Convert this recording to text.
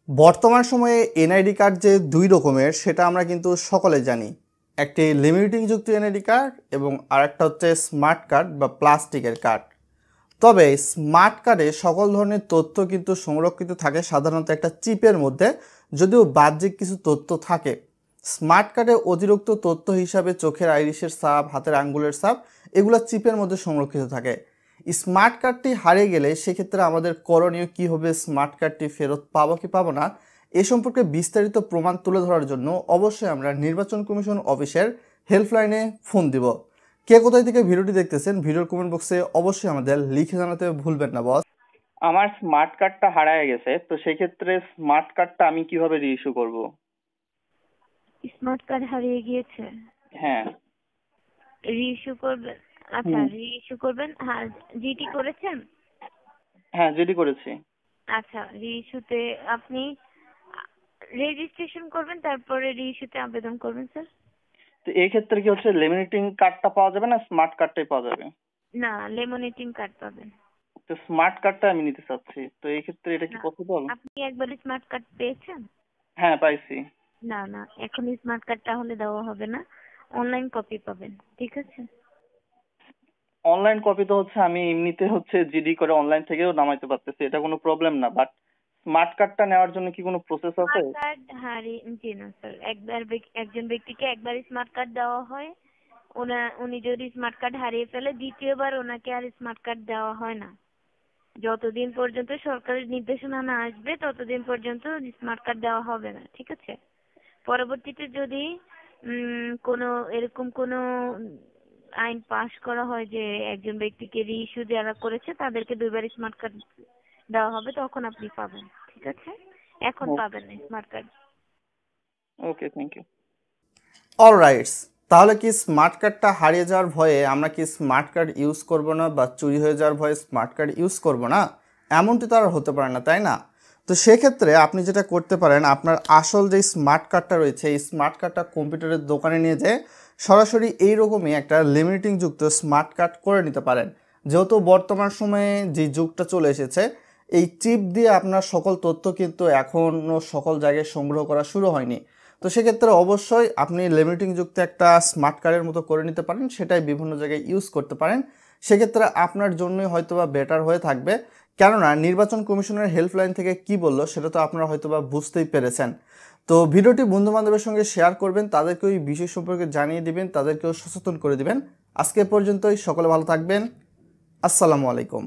বর্তমান সময়ে NID card যে দুই রকমের সেটা আমরা কিন্তু সকলে জানি। একটি লিমিটিং যুক্ত এনআইডি কার্ড এবং আরেকটা হচ্ছে স্মার্ট কার্ড বা প্লাস্টিকের কার্ড। তবে স্মার্ট কার্ডে সকল ধরনের তথ্য কিন্তু সংরক্ষিত থাকে সাধারণত একটা চিপের মধ্যে, যদিও বাহ্যিক কিছু তথ্য থাকে। স্মার্ট কার্ডে অতিরিক্ত তথ্য হিসাবে চোখের আইরিশের ছাপ, হাতের আঙ্গুলের ছাপ, এগুলো চিপের মধ্যে সংরক্ষিত থাকে। স্মার্ট কার্ডটি হারিয়ে গেলে সেক্ষেত্রে আমাদের করণীয় কী হবে, স্মার্ট কার্ডটি ফেরত পাবো কি পাবো না, এ সম্পর্কে বিস্তারিত প্রমাণ তুলে ধরার জন্য অবশ্যই আমরা নির্বাচন কমিশন অফিসের হেল্পলাইনে ফোন দিব। কে কোথায় থেকে ভিডিওটি দেখতেছেন ভিডিওর কমেন্ট বক্সে অবশ্যই আমাদের লিখে জানাতে ভুলবেন না বস। আমার স্মার্ট কার্ডটা হারায় গেছে, তো সেই ক্ষেত্রে স্মার্ট কার্ডটা আমি কিভাবে রিইস্যু করব? স্মার্ট কার্ড হারিয়ে গিয়েছে, হ্যাঁ। রিইস্যু করবেন? আচ্ছা, রিইস্যু করবেন। হ্যাঁ, জিটি করেছেন? হ্যাঁ, জিডি করেছি। আচ্ছা, রিইস্যুতে আপনি রেজিস্ট্রেশন করবেন, তারপরে রিইস্যুতে আবেদন করবেন স্যার। তো এই ক্ষেত্রে কি হচ্ছে, লেমিনেটিং কার্ডটা পাওয়া যাবে না স্মার্ট কার্ডটাই পাওয়া যাবে? না, লেমিনেটিং কার্ড পাবেন। তো স্মার্ট কার্ডটা আমি নিতে চাচ্ছি, তো এই ক্ষেত্রে এটা কি না, পসিবল? আপনি একবার স্মার্ট কার্ড পেয়েছেন? হ্যাঁ, পাইছি। না না, এখন স্মার্ট কার্ড তাহলে দেওয়া হবে না, অনলাইন কপি পাবেন, ঠিক আছে? অনলাইন কপি তো হচ্ছে আমি এমনিতে হচ্ছে জিডি করে অনলাইন থেকেও নামাইতে পারতেছি, এটা কোনো প্রবলেম না, বাট স্মার্ট কার্ডটা নেওয়ার জন্য কি কোনো প্রসেস আছে? স্মার্ট কার্ড জি না স্যার, একজন ব্যক্তিকে একবার স্মার্ট কার্ড দেওয়া হয়। উনি যদি স্মার্ট কার্ড হারিয়ে ফেলে, দ্বিতীয়বার ওনাকে আর স্মার্ট কার্ড দেওয়া হয় না। যতদিন পর্যন্ত সরকারের নির্দেশনা না আসবে ততদিন পর্যন্ত স্মার্ট কার্ড দেওয়া হবে না, ঠিক আছে? পরবর্তীতে যদি কোনো এরকম কোনো আইন পাশ করা হয় যে একজন ব্যক্তিকে রিইস্যু যারা করেছে তাদেরকে দুইবার স্মার্ট কার্ড দেওয়া হবে, তখন আপনি পাবেন, ঠিক আছে? এখন পাবেন না smart card. Okay, thank you. Alrights, তাহলে কি স্মার্ট কার্ডটা হারিয়ে যাওয়ার ভয়ে আমরা কি স্মার্ট কার্ড ইউজ করব না, বা চুরি হয়ে যাওয়ার ভয়ে স্মার্ট কার্ড ইউজ করব না? এমনটি তো আর হতে পারে না, তাই না? তো সেক্ষেত্রে আপনি যেটা করতে পারেন, আপনার আসল যে স্মার্ট কার্ডটা রয়েছে এই স্মার্ট কার্ডটা কম্পিউটারের দোকানে নিয়ে যেয়ে সরাসরি এইরকমই একটা লিমিটিং যুক্ত স্মার্ট কার্ড করে নিতে পারেন। যেহেতু বর্তমান সময়ে যে যুগটা চলে এসেছে, এই চিপ দিয়ে আপনার সকল তথ্য কিন্তু এখনও সকল জায়গায় সংগ্রহ করা শুরু হয়নি। তো সেক্ষেত্রে অবশ্যই আপনি লিমিটিং যুক্ত একটা স্মার্ট কার্ডের মতো করে নিতে পারেন, সেটাই বিভিন্ন জায়গায় ইউজ করতে পারেন। সেক্ষেত্রে আপনার জন্যই হয়তোবা বেটার হয়ে থাকবে, কেননা নির্বাচন কমিশনের হেল্পলাইন থেকে কি বললো সেটা তো আপনারা হয়তোবা বুঝতেই পেরেছেন। তো ভিডিওটি বন্ধুবান্ধবের সঙ্গে শেয়ার করবেন, তাদেরকেও এই বিষয় সম্পর্কে জানিয়ে দিবেন, তাদেরকেও সচেতন করে দিবেন। আজকে পর্যন্তই, সকলে ভালো থাকবেন। আসসালামু আলাইকুম।